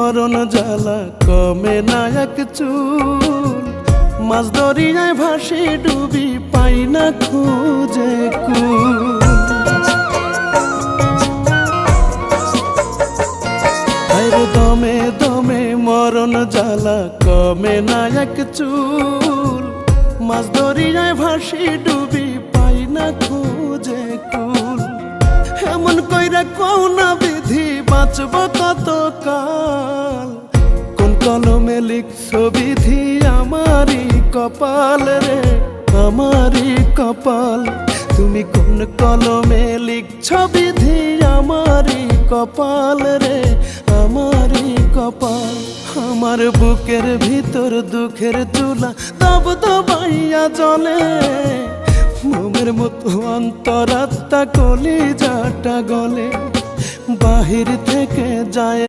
মরণ জ্বালা কমে না এক চুল, মাছ দরিয়ায় ভাসি ডুবি পাই না খুঁজে কুল। আরে দমে দমে মরণ জ্বালা কমে না এক চুল, মাছ দরিয়ায় ভাসি ডুবি পাই না খুঁজে কুল। এমন কইরা কোনা বিধি বাঁচব কত কাল, কোন কলমে লিখছ বিধি আমারই কপাল রে, আমারই কপাল। তুমি কোন কলমে লিখছ বিধি আমারই কপাল রে, আমারই কপাল। আমার বুকের ভিতর দুঃখের চুলা তব দবাইয়া জ্বলে, মোমের মতো অন্তরাত্মা কলিজাটা গলে, বাহির থেকে যায়